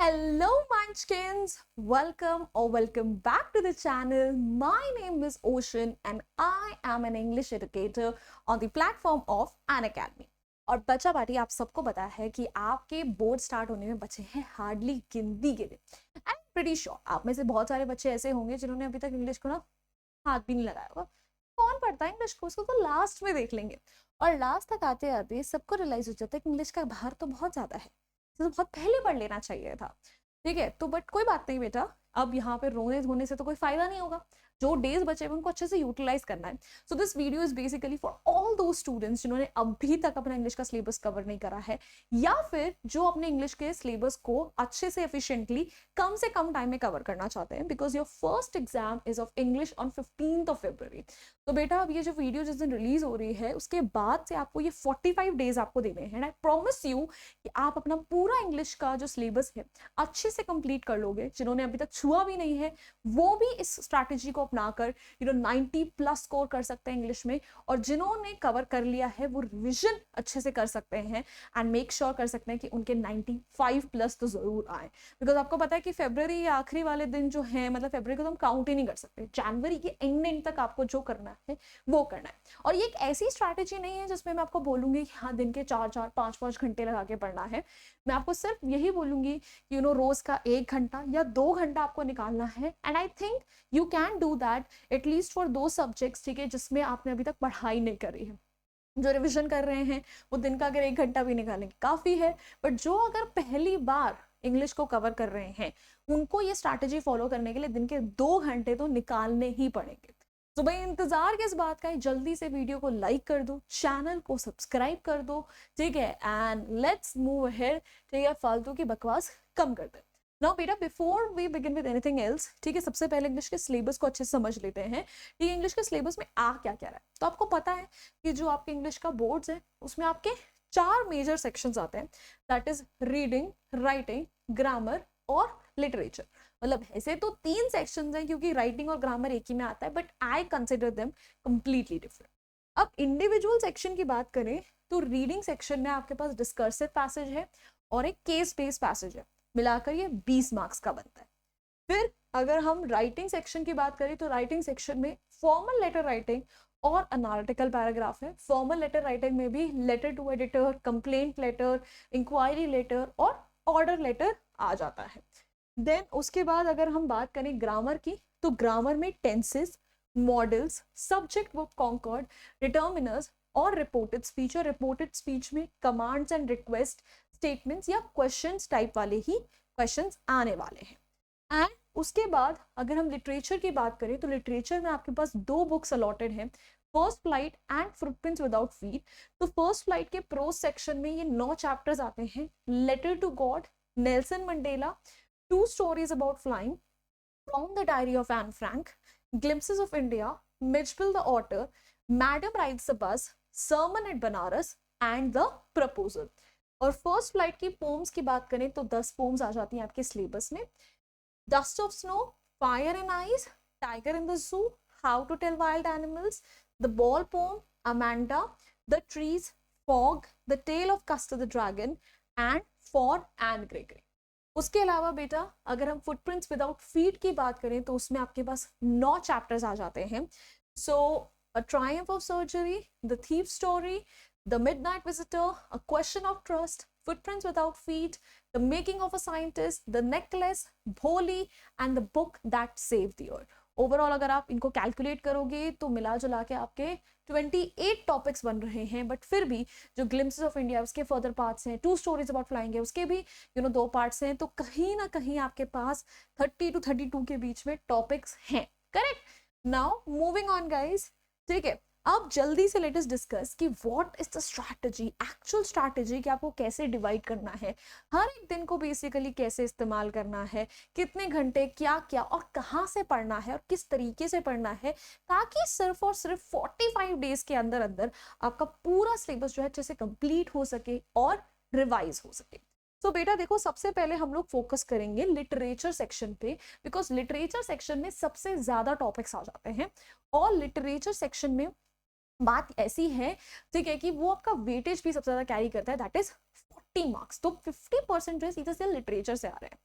Hello Munchkins, welcome back to the channel. My name is Ocean and I am an English educator on the platform of Unacademy. और बच्चा party आप सबको पता है कि आपके बोर्ड स्टार्ट होने में बचे हैं हार्डली गिनती के दिन. आई एम प्रीटी श्योर आप में से बहुत सारे बच्चे ऐसे होंगे जिन्होंने अभी तक इंग्लिश को ना हाथ भी नहीं लगाया होगा. कौन पढ़ता है इंग्लिश को, उसको तो लास्ट में देख लेंगे. और लास्ट तक आते आते सबको रियलाइज हो जाता है कि इंग्लिश का भार तो बहुत ज्यादा है, तो बहुत पहले पढ़ लेना चाहिए था. ठीक है, तो बट कोई बात नहीं बेटा, अब यहाँ पे रोने धोने से तो कोई फायदा नहीं होगा. जो डेज बचे हैं उनको अच्छे से यूटिलाइज करना है. So this video is basically for all दो स्टूडेंट्स जिन्होंने अभी तक अपना इंग्लिश का सिलेबस कवर नहीं करा है, या फिर जो अपने इंग्लिश के सिलेबस को अच्छे से एफिशिएंटली कम से कम टाइम में कवर करना चाहते हैं, because your first exam is of English on 15th of February. तो बेटा अब ये जो वीडियो जिस दिन रिलीज हो रही है उसके बाद से आपको ये 45 डेज आपको देने हैं. आई प्रॉमिस यू कि आप अपना पूरा इंग्लिश का जो सिलेबस है अच्छे से कंप्लीट कर लोगे. जिन्होंने अभी तक छुआ भी नहीं है वो भी इस स्ट्रैटेजी को अपनाकर 90+ स्कोर कर सकते हैं इंग्लिश में, और जिन्होंने कवर कर लिया है वो रिविजन अच्छे से कर सकते हैं एंड मेक श्योर कर सकते हैं कि उनके 95+ तो जरूर आए. बिकॉज आपको पता है कि फरवरी या आखिरी वाले दिन जो है, मतलब फरवरी को तो हम काउंट ही नहीं कर सकते, जनवरी के एंड तक आपको जो करना है वो करना है. और ये एक ऐसी स्ट्रैटेजी नहीं है जिसमें मैं आपको बोलूंगी कि हाँ दिन के 4-4 5-5 घंटे लगा के पढ़ना है. मैं आपको सिर्फ यही बोलूंगी कि रोज का 1 घंटा या 2 घंटा आपको निकालना है. And I think you can do that at least for दो सब्जेक्ट्स, ठीक है, जिसमें आपने अभी तक पढ़ाई नहीं करी है. जो रिविजन कर रहे हैं वो दिन का अगर 1 घंटा भी निकालेंगे काफी है, बट जो अगर पहली बार इंग्लिश को कवर कर रहे हैं उनको ये स्ट्रैटेजी फॉलो करने के लिए दिन के 2 घंटे तो निकालने ही पड़ेंगे. तो भाई इंतजार किस बात का है, जल्दी से वीडियो को लाइक कर दो, चैनल को सब्सक्राइब कर दो, ठीक है, एंड लेट्स मूव अहेड. ठीक है, फालतू की बकवास कम कर दे. नाउ बेटा before we begin with anything else, ठीक है, सबसे पहले इंग्लिश के सिलेबस को अच्छे से समझ लेते हैं. ठीक है, इंग्लिश के सिलेबस में आ क्या क्या रहा है. तो आपको पता है कि जो आपके इंग्लिश का बोर्ड्स है उसमें आपके 4 मेजर सेक्शंस आते हैं. That is reading, writing, grammar और लिटरेचर. मतलब ऐसे तो 3 सेक्शंस हैं क्योंकि राइटिंग और ग्रामर एक ही में आता है, but I consider them completely different. अब इंडिविजुअल सेक्शन की बात करें तो रीडिंग सेक्शन में आपके पास डिस्कर्सिव पैसेज है और एक केस बेस्ड पैसेज है, मिलाकर ये 20 मार्क्स का बनता है. फिर अगर हम राइटिंग सेक्शन की बात करें तो राइटिंग सेक्शन में फॉर्मल लेटर राइटिंग और एनालिटिकल पैराग्राफ है. फॉर्मल लेटर राइटिंग में भी letter to editor, complaint letter, inquiry letter और ऑर्डर लेटर आ जाता है. देन उसके बाद अगर हम बात करें ग्रामर की तो ग्रामर में tenses, modals, subject verb concord, determiners और रिपोर्टेड स्पीच. और रिपोर्टेड स्पीच में कमांड्स एंड रिक्वेस्ट, स्टेटमेंट्स या क्वेश्चंस टाइप वाले ही क्वेश्चंस आने वाले हैं. एंड उसके बाद अगर हम लिटरेचर की बात करें तो लिटरेचर में आपके पास 2 बुक्स अलॉटेड हैं, first flight and footprints without feet. तो फर्स्ट फ्लाइट के प्रोज सेक्शन में ये 9 चैप्टर्स आते हैं. Letter to God, Nelson Mandela, 2 stories about flying, From the Diary of Anne Frank, Glimpses of India, Mitchell the Author, Madam Rides the Bus, Sermon at Banaras and The Proposal. और first flight की poems की बात करें तो 10 poems आ जाती हैं आपके syllabus में. Dust of snow, fire and ice, tiger in the zoo, how to tell wild animals, the ball poem, Amanda, the trees, fog, the tale of Custard the dragon and for Anne Gregory. उसके अलावा बेटा अगर हम footprints without feet की बात करें तो उसमें आपके पास 9 चैप्टर्स आ जाते हैं. So a triumph of surgery, the thief story, the midnight visitor, a question of trust, footprints without feet, the making of a scientist, the necklace, Bholi and the book that saved the earth. Overall अगर आप इनको calculate करोगे तो मिला जुला के आपके 28 topics बन रहे हैं. बट फिर भी जो ग्लिम्सेस ऑफ इंडिया उसके फर्दर पार्ट्स हैं, 2 stories अबाउट फ्लाइंग है उसके भी 2 पार्ट्स हैं. तो कहीं ना कहीं आपके पास 30 to 32 के बीच में टॉपिक्स हैं. Correct. Now moving on guys, ठीक है, अब जल्दी से लेट अस डिस्कस कि what is the strategy, actual strategy कि आपको कैसे डिवाइड करना है, हर एक दिन को बेसिकली कैसे इस्तेमाल करना है, कितने घंटे, क्या क्या और कहाँ से पढ़ना है और किस तरीके से पढ़ना है, ताकि सिर्फ और सिर्फ 45 डेज के अंदर अंदर आपका पूरा सिलेबस जो है अच्छे से कंप्लीट हो सके और रिवाइज हो सके. तो बेटा देखो, सबसे पहले हम लोग फोकस करेंगे लिटरेचर सेक्शन पे, बिकॉज लिटरेचर सेक्शन में सबसे ज्यादा टॉपिक्स आ जाते हैं. और लिटरेचर सेक्शन में बात ऐसी है, ठीक है, कि वो आपका वेटेज भी सबसे ज्यादा कैरी करता है, दैट इज 30 मार्क्स, तो 50% जो है सीधे सीधे लिटरेचर से आ रहे हैं।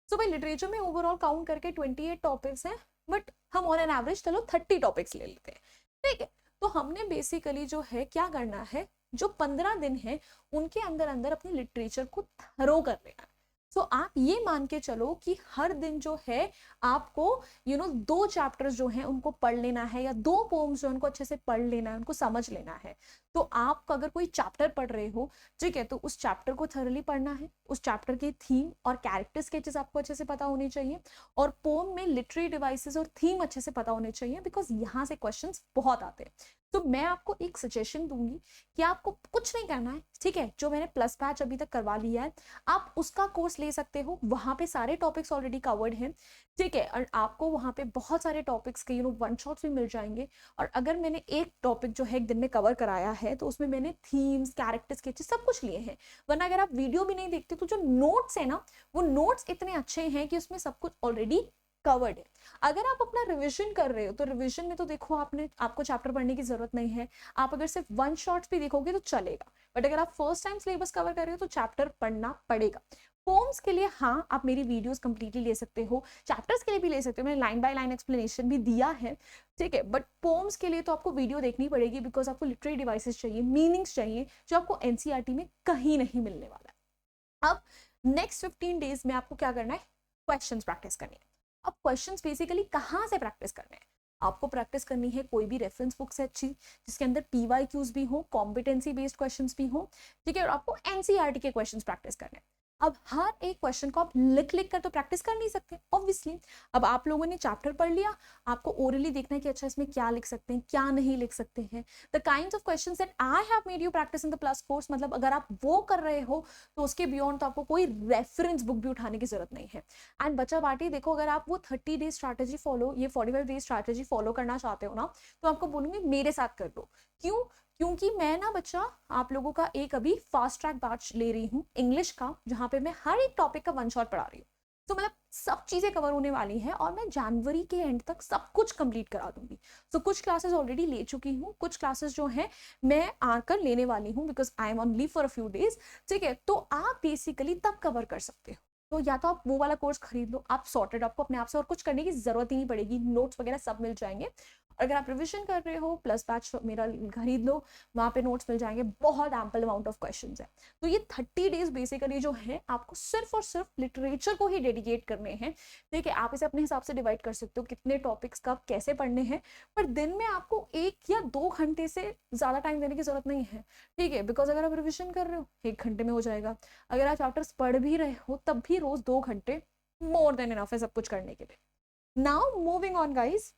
सो भाई लिटरेचर में ओवरऑल काउंट करके 28 टॉपिक्स हैं, बट हम ऑन एन एवरेज चलो 30 टॉपिक्स ले लेते हैं, ठीक है। तो हमने बेसिकली जो है क्या करना है, जो 15 दिन है उनके अंदर अंदर अपने लिटरेचर को थरो कर लेना है। सो आप ये मान के चलो कि हर दिन जो है आपको दो चैप्टर्स जो हैं उनको पढ़ लेना है, या दो पोम्स जो उनको अच्छे से पढ़ लेना है, उनको समझ लेना है। तो आप अगर कोई चैप्टर पढ़ रहे हो, ठीक है, तो उस चैप्टर को थरली पढ़ना है, उस चैप्टर की थीम और कैरेक्टर स्केचेस आपको अच्छे से पता होने चाहिए, और पोम में लिटरेरी डिवाइसेस और थीम अच्छे से पता होने चाहिए, बिकॉज यहाँ से क्वेश्चंस बहुत आते हैं। तो मैं आपको एक सजेशन दूंगी कि आपको कुछ नहीं करना है, ठीक है, जो मैंने प्लस बैच अभी तक करवा लिया है आप उसका कोर्स ले सकते हो, वहां पे सारे टॉपिक्स ऑलरेडी कवर्ड हैं, ठीक है, और आपको वहां पे बहुत सारे टॉपिक्स के वन शॉट्स भी मिल जाएंगे। और अगर मैंने एक टॉपिक जो है एक दिन में कवर कराया है, तो उसमें मैंने थीम्स, कैरेक्टर स्केचेस सब कुछ लिए हैं, वरना अगर आप वीडियो भी नहीं देखते तो जो नोट्स है ना, वो नोट्स इतने अच्छे हैं कि उसमें सब कुछ ऑलरेडी कवर्ड है। अगर आप अपना रिवीजन कर रहे हो तो रिवीजन में तो देखो आपको चैप्टर पढ़ने की जरूरत नहीं है, आप अगर सिर्फ वन शॉट्स भी देखोगे तो चलेगा, बट अगर आप फर्स्ट टाइम सिलेबस कवर कर रहे हो तो चैप्टर पढ़ना पड़ेगा। पोम्स के लिए हाँ आप मेरी वीडियोस कंप्लीटली ले सकते हो, चैप्टर्स के लिए भी ले सकते हो, मैंने लाइन बाय लाइन एक्सप्लेनेशन भी दिया है, ठीक है, बट पोम्स के लिए तो आपको वीडियो देखनी पड़ेगी, बिकॉज आपको लिटरेरी डिवाइसेस चाहिए, मीनिंग्स चाहिए, जो आपको एनसीईआरटी में कहीं नहीं मिलने वाला है। अब नेक्स्ट 15 डेज में आपको क्या करना है, क्वेश्चंस प्रैक्टिस करनी है। अब क्वेश्चंस बेसिकली कहाँ से प्रैक्टिस करने हैं, आपको प्रैक्टिस करनी है कोई भी रेफरेंस बुक से अच्छी, जिसके अंदर पीवाईक्यूज भी हो, कॉम्पिटेंसी बेस्ड क्वेश्चंस भी हो, ठीक है, और आपको एनसीईआरटी के क्वेश्चंस प्रैक्टिस करने हैं। अब हर एक क्वेश्चन को आप लिख लिख कर तो प्रैक्टिस कर नहीं सकते ऑब्वियसली। अब आप लोगों ने चैप्टर पढ़ लिया, आपको ओरली देखना है कि अच्छा इसमें क्या लिख सकते हैं, क्या नहीं लिख सकते हैं। The kinds of questions that I have made you practice in the plus course, मतलब अगर आप वो कर रहे हो तो उसके बियॉन्ड तो आपको कोई रेफरेंस बुक भी उठाने की जरूरत नहीं है। एंड बच्चा बाटी देखो, अगर आप वो 30 डेज स्ट्रैटेजी फॉलो, ये 45 डेज स्ट्रैटेजी फॉलो करना चाहते हो ना, तो आपको बोलूंगी मेरे साथ कर लो। क्यों? क्योंकि मैं ना बच्चा आप लोगों का एक अभी फास्ट ट्रैक बैच ले रही हूँ इंग्लिश का, जहाँ पे मैं हर एक टॉपिक का वन शॉट पढ़ा रही हूँ। तो मतलब सब चीजें कवर होने वाली हैं, और मैं जनवरी के एंड तक सब कुछ कंप्लीट करा दूंगी। तो कुछ क्लासेस ऑलरेडी ले चुकी हूँ, कुछ क्लासेस जो हैं मैं आकर लेने वाली हूँ, because I am on leave for a few days, ठीक है। तो आप बेसिकली तब कवर कर सकते हो। तो या तो आप वो वाला कोर्स खरीद लो, आप सॉर्टेड, आपको अपने आप से और कुछ करने की जरूरत ही नहीं पड़ेगी, नोट्स वगैरह सब मिल जाएंगे। अगर आप रिविजन कर रहे हो, प्लस बैच मेरा खरीद लो, वहां पे नोट्स मिल जाएंगे, बहुत एम्पल अमाउंट ऑफ क्वेश्चंस है। तो ये 30 डेज बेसिकली जो है आपको सिर्फ और सिर्फ लिटरेचर को ही डेडिकेट करने हैं, ठीक है। आप इसे अपने हिसाब से डिवाइड कर सकते हो कितने टॉपिक्स कब कैसे पढ़ने हैं, पर दिन में आपको 1 या 2 घंटे से ज्यादा टाइम देने की जरूरत नहीं है, ठीक है, बिकॉज अगर आप रिविजन कर रहे हो 1 घंटे में हो जाएगा, अगर आप चैप्टर्स पढ़ भी रहे हो तब भी रोज 2 घंटे मोर देन इनफ है सब कुछ करने के लिए। नाउ मूविंग ऑन गाइज,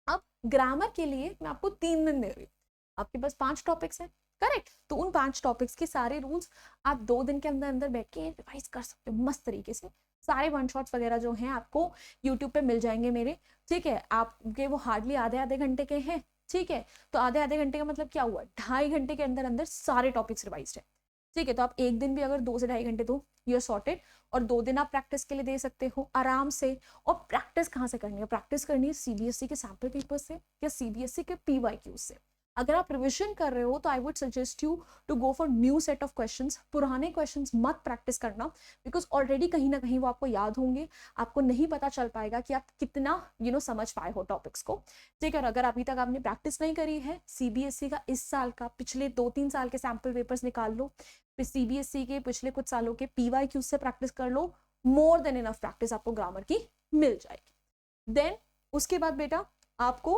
अब ग्रामर के लिए मैं आपको 3 दिन दे रही हूँ, आपके पास 5 टॉपिक्स हैं, करेक्ट, तो उन 5 टॉपिक्स के सारे रूल्स आप 2 दिन के अंदर अंदर बैठ के रिवाइज कर सकते हो मस्त तरीके से। सारे वन शॉट्स वगैरह जो हैं आपको यूट्यूब पे मिल जाएंगे मेरे, ठीक है, आपके वो हार्डली आधे आधे घंटे के हैं, ठीक है। तो आधे आधे घंटे का मतलब क्या हुआ, 2.5 घंटे के अंदर अंदर सारे टॉपिक्स रिवाइज है, ठीक है। तो आप एक दिन भी अगर 2 से 2.5 घंटे दो, यू आर सॉर्टेड, और 2 दिन आप प्रैक्टिस के लिए दे सकते हो आराम से। और प्रैक्टिस कहाँ से करनी है, प्रैक्टिस करनी है सीबीएसई के सैम्पल पेपर से या सीबीएसई के पीवाईक्यू से। अगर आप रिविजन कर रहे हो तो I would suggest you to go for new set of questions, पुराने क्वेश्चंस मत प्रैक्टिस करना, बिकॉज ऑलरेडी कहीं ना कहीं वो आपको याद होंगे, आपको नहीं पता चल पाएगा कि आप कितना समझ पाए हो टॉपिक्स को, ठीक है। और अगर अभी तक आपने प्रैक्टिस नहीं करी है, सीबीएसई का इस साल का पिछले 2-3 साल के सैम्पल पेपर्स निकाल लो, फिर सीबीएसई के पिछले कुछ सालों के पीवाईक्यू से प्रैक्टिस कर लो, मोर देन इनफ प्रैक्टिस आपको ग्रामर की मिल जाएगी। देन उसके बाद बेटा आपको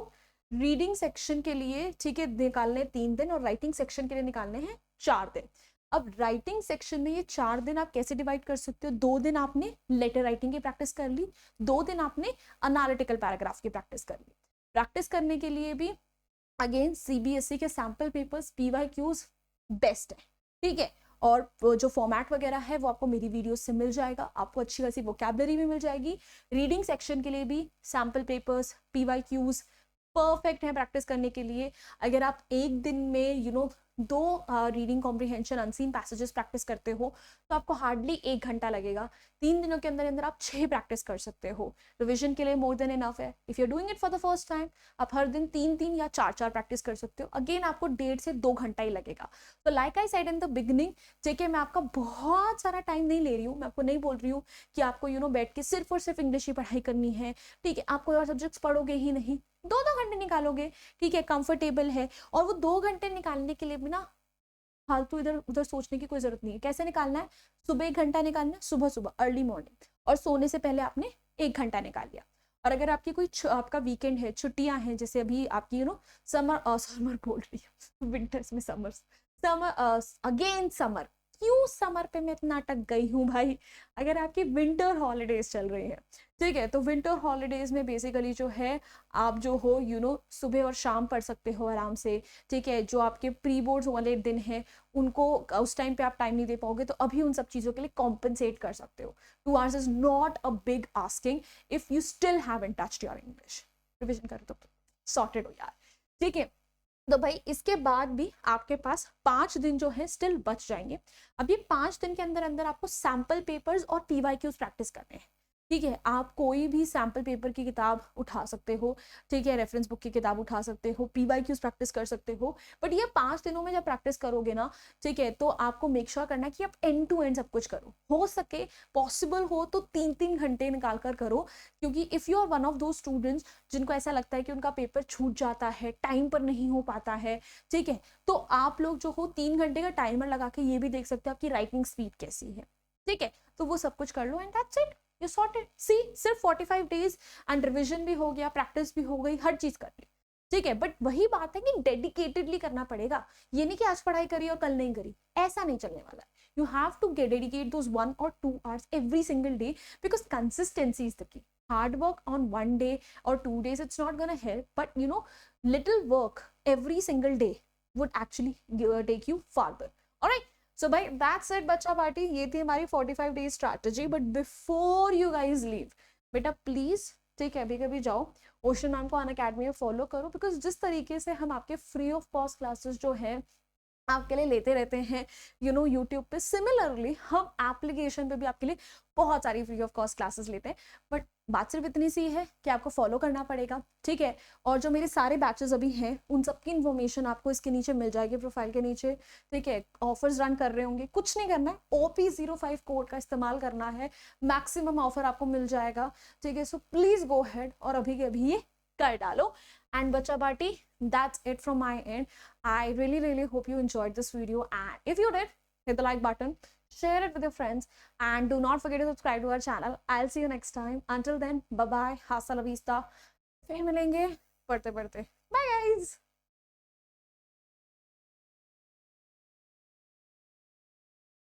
रीडिंग सेक्शन के लिए, ठीक है, निकालने 3 दिन, और राइटिंग सेक्शन के लिए निकालने हैं 4 दिन। अब राइटिंग सेक्शन में ये 4 दिन आप कैसे डिवाइड कर सकते हो, 2 दिन आपने लेटर राइटिंग की प्रैक्टिस कर ली, 2 दिन आपने एनालिटिकल पैराग्राफ की प्रैक्टिस कर ली। प्रैक्टिस करने के लिए भी अगेन सीबीएसई के सैम्पल पेपर्स पीवाईक्यूज बेस्ट है, ठीक है। और जो फॉर्मेट वगैरह है वो आपको मेरी वीडियोस से मिल जाएगा, आपको अच्छी खासी वोकैबुलरी भी मिल जाएगी। रीडिंग सेक्शन के लिए भी सैम्पल पेपर्स पीवाईक्यूज परफेक्ट है प्रैक्टिस करने के लिए। अगर आप एक दिन में 2 reading comprehension unseen passages practice करते हो तो आपको हार्डली 1 घंटा लगेगा। 3 दिनों के अंदर अंदर आप 6 प्रैक्टिस कर सकते हो। रिविजन के लिए मोर देन इनफ है। If you are doing it for the first time, आप हर दिन 3 या 4 प्रैक्टिस कर सकते हो। अगेन आपको 1.5 से 2 घंटा ही लगेगा। तो like I said in the beginning, ठीक है, मैं आपका बहुत सारा टाइम नहीं ले रही हूँ। मैं आपको नहीं बोल रही हूँ कि आपको बैठ के सिर्फ और सिर्फ इंग्लिश ही पढ़ाई करनी है, ठीक है। आप कोई और सब्जेक्ट्स पढ़ोगे ही नहीं, 2 घंटे निकालोगे, ठीक है, कंफर्टेबल है। और वो 2 घंटे निकालने के लिए भी ना फालतू इधर उधर सोचने की कोई जरूरत नहीं है। कैसे निकालना है? सुबह 1 घंटा निकालना है, सुबह सुबह अर्ली मॉर्निंग, और सोने से पहले आपने 1 घंटा निकाल लिया। और अगर आपकी कोई आपका वीकेंड है, छुट्टियां हैं, जैसे अभी आपकी समर बोल रही है, विंटर्स में समर अगेन समर, क्यों समर पे मैं इतना अटक गई हूँ भाई? अगर आपकी विंटर हॉलीडेज चल रही है, ठीक है, तो विंटर हॉलीडेज में बेसिकली जो है आप जो हो सुबह और शाम पढ़ सकते हो आराम से, ठीक है। जो आपके प्री बोर्ड्स वाले दिन हैं उनको उस टाइम पे आप टाइम नहीं दे पाओगे, तो अभी उन सब चीज़ों के लिए कॉम्पनसेट कर सकते हो। 2 hours is not a big asking if you still haven't touched your English. Revision कर दो, सॉर्टेड हो यार, ठीक है। तो भाई इसके बाद भी आपके पास 5 दिन जो है स्टिल बच जाएंगे। अब ये 5 दिन के अंदर अंदर आपको सैम्पल पेपर्स और PYQs प्रैक्टिस करने हैं, ठीक है। आप कोई भी सैम्पल पेपर की किताब उठा सकते हो, ठीक है, रेफरेंस बुक की किताब उठा सकते हो, PYQs प्रैक्टिस कर सकते हो। बट ये 5 दिनों में जब प्रैक्टिस करोगे ना, ठीक है, तो आपको मेक श्योर करना है कि आप एंड टू एंड सब कुछ करो। हो सके, पॉसिबल हो तो 3 घंटे निकाल कर करो, क्योंकि if you are one of दो स्टूडेंट्स जिनको ऐसा लगता है कि उनका पेपर छूट जाता है, टाइम पर नहीं हो पाता है, ठीक है, तो आप लोग जो हो 3 घंटे का टाइमर लगा के ये भी देख सकते हो आपकी राइटिंग स्पीड कैसी है, ठीक है। तो वो सब कुछ कर लो and that's it, you sorted. See, सिर्फ 45 डेज एंड रिविजन भी हो गया, प्रैक्टिस भी हो गई, हर चीज कर ली, ठीक है। बट वही बात है कि डेडिकेटेडली करना पड़ेगा। ये नहीं कि आज पढ़ाई करी और कल नहीं करी, ऐसा नहीं चलने वाला है। You have to dedicate those 1 or 2 hours every single day, because consistency is the key. Hard work on 1 day or 2 days, it's not gonna help, but little work every single day would actually take you farther. All right, so भाई that's it बच्चा party, ये थी हमारी 45 days strategy. But before you guys leave, बेटा please, ठीक है, अभी कभी जाओ ओशन मैम को अनअकैडमी में फॉलो करो, बिकॉज जिस तरीके से हम आपके फ्री ऑफ कॉस्ट क्लासेस जो है आपके लिए लेते रहते हैं यूट्यूब पे, सिमिलरली हम एप्लीकेशन पे भी आपके लिए बहुत सारी फ्री ऑफ कॉस्ट क्लासेस लेते हैं। बट बात सिर्फ इतनी सी है कि आपको फॉलो करना पड़ेगा, ठीक है। और जो मेरे सारे बैचेस अभी हैं उन सब की इन्फॉर्मेशन आपको इसके नीचे मिल जाएगी, प्रोफाइल के नीचे, ठीक है। ऑफर्स रन कर रहे होंगे, कुछ नहीं करना है, OP05 कोड का इस्तेमाल करना है, मैक्सिमम ऑफर आपको मिल जाएगा, ठीक है। सो प्लीज गो हेड और अभी के अभी ये कर डालो। And Bacha Party, that's it from my end. I really hope you enjoyed this video, and if you did, hit the like button, share it with your friends, and do not forget to subscribe to our channel. I'll see you next time. Until then, bye bye, hasta la vista. फिर मिलेंगे पढ़ते पढ़ते। Bye guys.